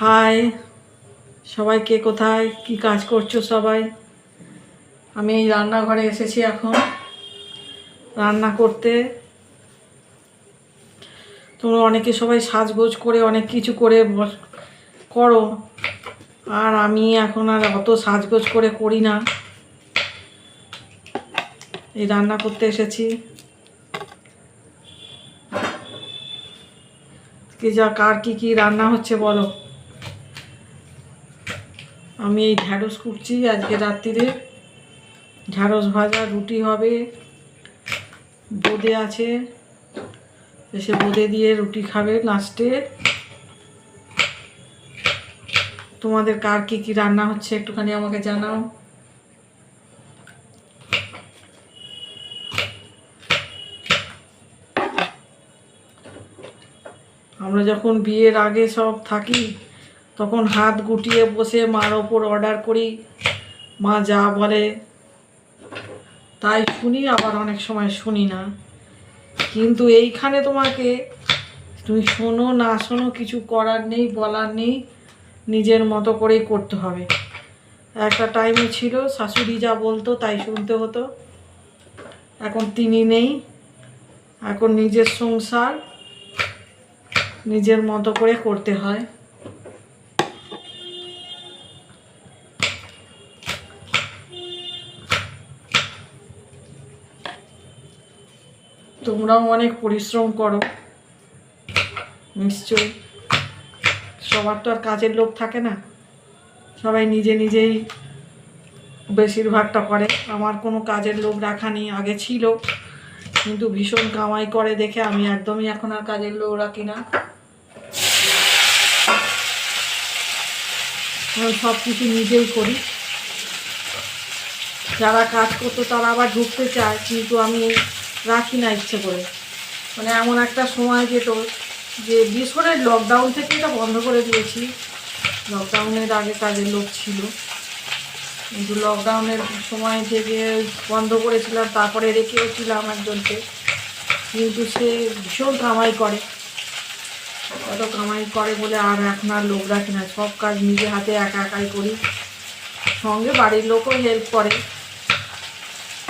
High সবাই, কে কোথায় কি কাজ করছো সবাই? আমি এই রান্নাঘরে এসেছি এখন রান্না করতে। তোমরা অনেকে সবাই সাজগোজ করে অনেক কিছু করে করো, আর আমি এখন আর অত সাজগোজ করে করি না। এই রান্না করতে এসেছি। কার কি রান্না হচ্ছে বলো। আমি এই ঢ্যাঁড়স কুটছি আজকে রাত্রিরে। ঢ্যাঁড়স ভাজা, রুটি হবে, বোঁদে আছে, এসে বোঁদে দিয়ে রুটি খাবে লাস্টে। তোমাদের কার কি রান্না হচ্ছে একটুখানি আমাকে জানাও। আমরা যখন বিয়ের আগে সব থাকি তখন হাত গুটিয়ে বসে মার ওপর অর্ডার করি, মা যা বলে তাই শুনি, আবার অনেক সময় শুনি না। কিন্তু এইখানে তুমি শোনো না শোনো কিছু করার নেই, বলার নেই, নিজের মতো করেই করতে হবে। একটা টাইমে ছিল শাশুড়ি যা বলতো তাই শুনতে হতো, এখন তিনি নেই। এখন নিজের সংসার নিজের মতো করে করতে হয়। তোমরাও অনেক পরিশ্রম করো নিশ্চয়ই, সবার তো আর কাজের লোক থাকে না, সবাই নিজে নিজেই বেশিরভাগটা করে। আমার কোনো কাজের লোক রাখা নেই, আগে ছিল, কিন্তু ভীষণ কামাই করে দেখে আমি একদমই এখন আর কাজের লোক রাখি না। সব কিছু নিজেই করি। যারা কাজ করতো তারা আবার ঢুকতে চায়, কিন্তু আমি রাখি না ইচ্ছে করে। মানে এমন একটা সময় যেত যে বিশেষ করে লকডাউন থেকে এটা বন্ধ করে দিয়েছি। লকডাউনের আগে কাজের লোক ছিল, কিন্তু লকডাউনের সময় থেকে বন্ধ করেছিলাম, তারপরে রেখেও ছিলাম একজনকে, কিন্তু সে ভীষণ কামাই করে। কত কামাই করে বলে আর এখন আর লোক রাখি না, সব কাজ নিজে হাতে একা একাই করি। সঙ্গে বাড়ির লোকও হেল্প করে,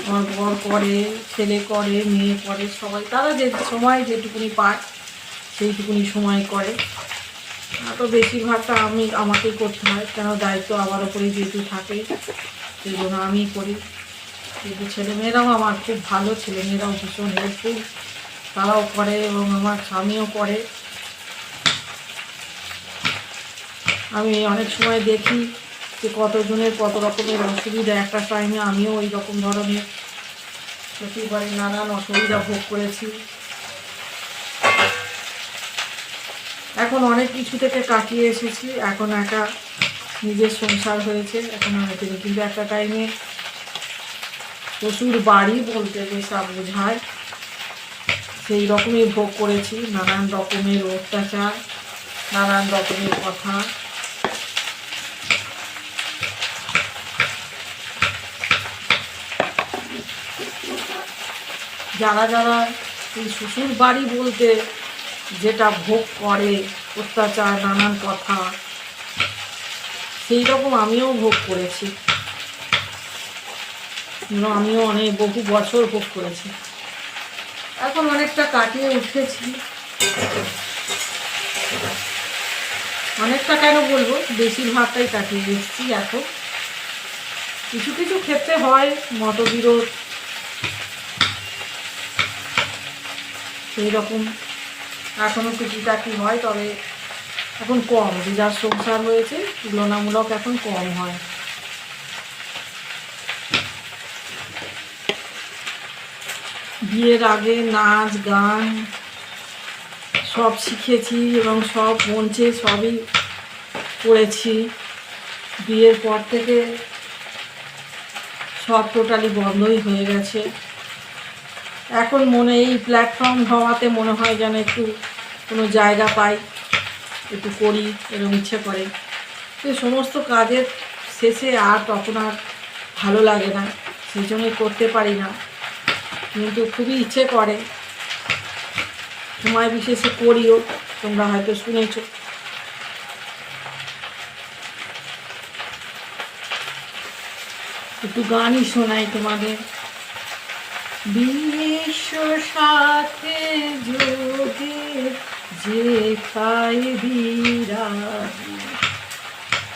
আমার বর করে, ছেলে করে, মেয়ে করে, সবাই তারা যে সময় যেটুকুনি পায় সেইটুকুনি সময় করে। তো বেশিরভাগটা আমাকেই করতে হয়, কেন দায়িত্ব আমার ওপরেই যেহেতু থাকে, সেই জন্য আমিই করি। কিন্তু ছেলেমেয়েরাও আমার খুব ভালো, ছেলেমেয়েরাও ভীষণ হেল্পফুল, তারাও করে এবং আমার স্বামীও করে। আমি অনেক সময় দেখি যে কতজনের কত রকমের অসুবিধা, একটা টাইমে আমিও ওই রকম ধরনের শ্বশুরবাড়ির নানান অসুবিধা ভোগ করেছি। এখন অনেক কিছু থেকে কাটিয়ে এসেছি, এখন একা নিজের সংসার হয়েছে, এখন অনেক কিছু। কিন্তু একটা টাইমে শ্বশুর বাড়ি বলতে যেসব বোঝায় সেই রকমই ভোগ করেছি, নানান রকমের অত্যাচার, নানান রকমের কথা। যারা যারা এই শ্বশুর বাড়ি বলতে যেটা ভোগ করে, অত্যাচার, নানান কথা, সেই রকম আমিও ভোগ করেছি। আমিও অনেক বহু বছর ভোগ করেছি, এখন অনেকটা কাটিয়ে উঠেছি। অনেকটা কেন বলবো, বেশিরভাগটাই কাটিয়ে এসেছি। এখন কিছু কিছু ক্ষেত্রে হয় মতবিরোধ, সেই রকম এখনও টুকিটাকি হয়, তবে এখন কম। যার সংসার হয়েছে তুলনামূলক এখন কম হয়। বিয়ের আগে নাচ গান সব শিখেছি এবং সব মঞ্চে সবই করেছি। বিয়ের পর থেকে সব টোটালি বন্ধই হয়ে গেছে। এখন এই প্ল্যাটফর্ম হওয়াতে মনে হয় যেন একটু কোনো জায়গা পাই, একটু করি এরকম ইচ্ছে করে। তো সমস্ত কাজের শেষে আর তখন আর ভালো লাগে না, সেই জন্যই করতে পারি না, কিন্তু খুবই ইচ্ছে করে। সময় বিশেষে করিও, তোমরা হয়তো শুনেছ। একটু গানই শোনাই তোমাদের। বিশ্ব সাথে যোগে যেথায় বিরাজি,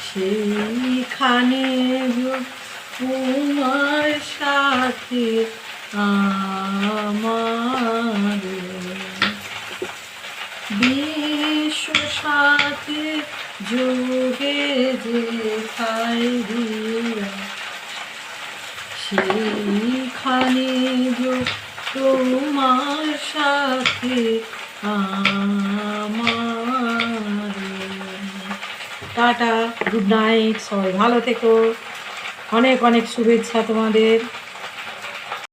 সেইখানে তোমার সাথে আমার। বিশ্ব সাথে যোগে যেথায় বিরাজি, সেইখানে তোমার সাথে আমার। টাটা, গুড নাইট, সবাই ভালো থেকো, অনেক অনেক শুভেচ্ছা তোমাদের।